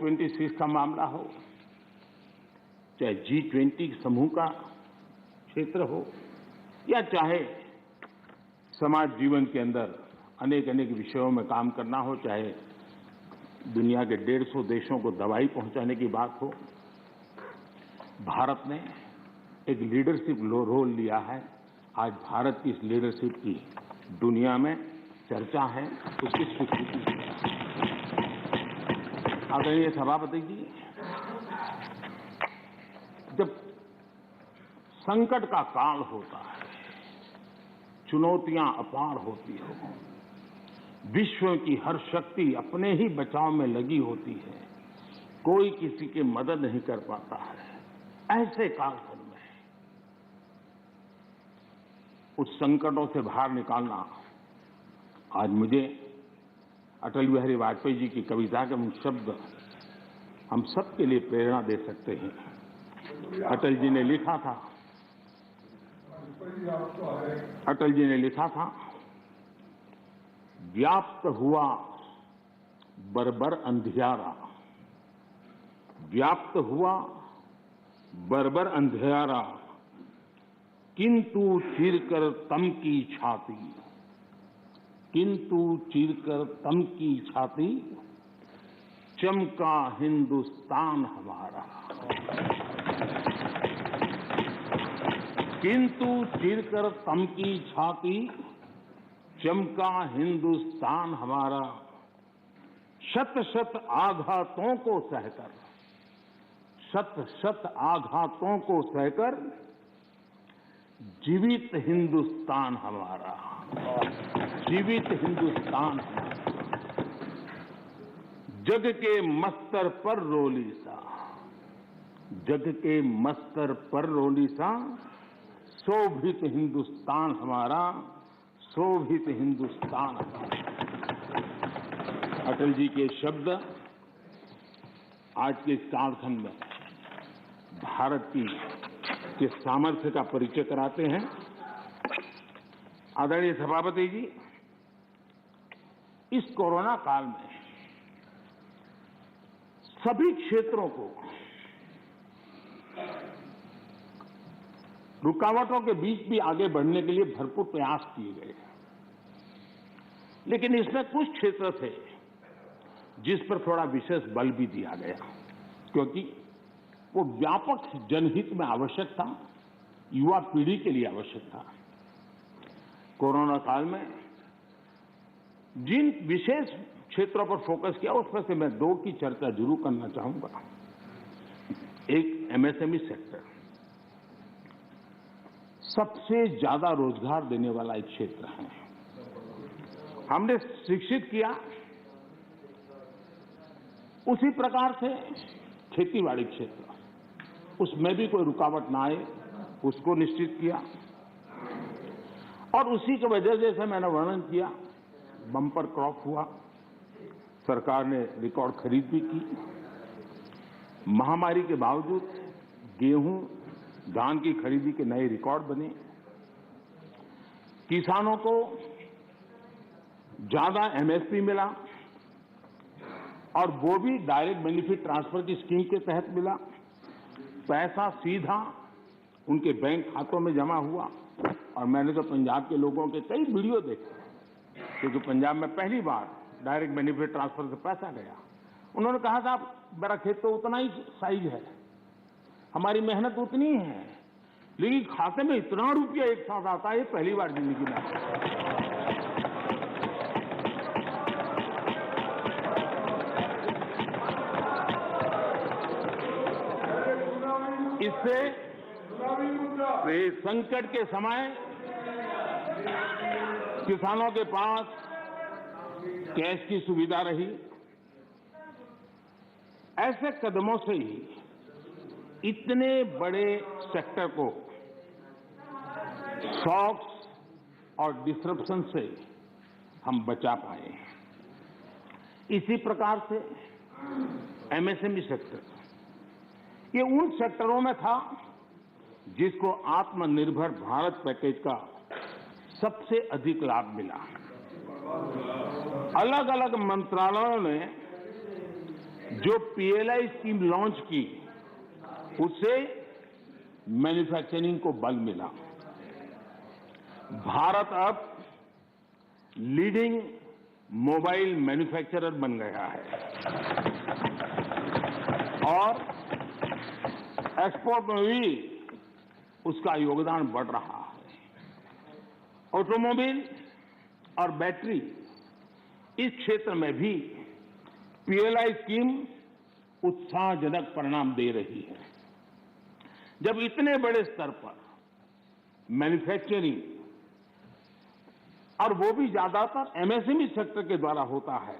COP26 का मामला हो, चाहे G20 समूह का क्षेत्र हो, या चाहे समाज जीवन के अंदर अनेक अनेक विषयों में काम करना हो, चाहे दुनिया के 150 देशों को दवाई पहुंचाने की बात हो, भारत ने एक लीडरशिप रोल लिया है। आज भारत की इस लीडरशिप की दुनिया में चर्चा है, उसकी स्वीकृति है। आदरणीय सभापति जी, जब संकट का काल होता है, चुनौतियां अपार होती हो, विश्व की हर शक्ति अपने ही बचाव में लगी होती है, कोई किसी की मदद नहीं कर पाता है, ऐसे कालखंड में उस संकटों से बाहर निकालना, आज मुझे अटल बिहारी वाजपेयी जी की कविता के शब्द हम सबके लिए प्रेरणा दे सकते हैं। अटल जी ने लिखा था, व्याप्त हुआ बर्बर अंधियारा, व्याप्त हुआ बर्बर अंधियारा, किंतु चीरकर तम की छाती, किंतु चीरकर तम की छाती, चमका हिंदुस्तान हमारा। किंतु चीरकर तम की छाती, चमका हिंदुस्तान हमारा, शत शत आघातों को सहकर, शत शत आघातों को सहकर, जीवित हिंदुस्तान हमारा, जीवित हिंदुस्तान हमारा। जग के मस्तर पर रोली सा, जग के मस्तर पर रोली सा, शोभित हिंदुस्तान हमारा, शोभित हिंदुस्तान हमारा। अटल जी के शब्द आज के इस कालखंड में भारत के सामर्थ्य का परिचय कराते हैं। आदरणीय सभापति जी, इस कोरोना काल में सभी क्षेत्रों को रुकावटों के बीच भी आगे बढ़ने के लिए भरपूर प्रयास किए गए, लेकिन इसमें कुछ क्षेत्र थे जिस पर थोड़ा विशेष बल भी दिया गया, क्योंकि वो व्यापक जनहित में आवश्यक था, युवा पीढ़ी के लिए आवश्यक था। कोरोना काल में जिन विशेष क्षेत्रों पर फोकस किया, उसमें से मैं दो की चर्चा जरूर करना चाहूंगा। एक MSME सेक्टर, सबसे ज्यादा रोजगार देने वाला एक क्षेत्र है। हमने शिक्षित किया, उसी प्रकार से खेतीबाड़ी क्षेत्र, उसमें भी कोई रुकावट ना आए, उसको निश्चित किया, और उसी की वजह से जैसे मैंने वर्णन किया, बम्पर क्रॉप हुआ, सरकार ने रिकॉर्ड खरीद भी की। महामारी के बावजूद गेहूं, धान की खरीदी के नए रिकॉर्ड बने। किसानों को ज्यादा MSP मिला, और वो भी डायरेक्ट बेनिफिट ट्रांसफर की स्कीम के तहत मिला। पैसा सीधा उनके बैंक खातों में जमा हुआ। और मैंने तो पंजाब के लोगों के कई वीडियो देखे, क्योंकि पंजाब में पहली बार डायरेक्ट बेनिफिट ट्रांसफर से पैसा गया। उन्होंने कहा था, मेरा खेत तो उतना ही साइज है, हमारी मेहनत उतनी ही है, लेकिन खाते में इतना रुपया एक साथ आता है, पहली बार जिंदगी में। इससे संकट के समय किसानों के पास कैश की सुविधा रही। ऐसे कदमों से ही इतने बड़े सेक्टर को शॉक्स और डिसरप्शन से हम बचा पाए। इसी प्रकार से MSME सेक्टर, ये उन सेक्टरों में था जिसको आत्मनिर्भर भारत पैकेज का सबसे अधिक लाभ मिला। अलग अलग मंत्रालयों ने जो पीएलआई स्कीम लॉन्च की उससे मैन्युफैक्चरिंग को बल मिला। भारत अब लीडिंग मोबाइल मैन्युफैक्चरर बन गया है और एक्सपोर्ट में भी उसका योगदान बढ़ रहा है। ऑटोमोबाइल और बैटरी इस क्षेत्र में भी पीएलआई स्कीम उत्साहजनक परिणाम दे रही है। जब इतने बड़े स्तर पर मैन्युफैक्चरिंग और वो भी ज्यादातर एमएसएमई सेक्टर के द्वारा होता है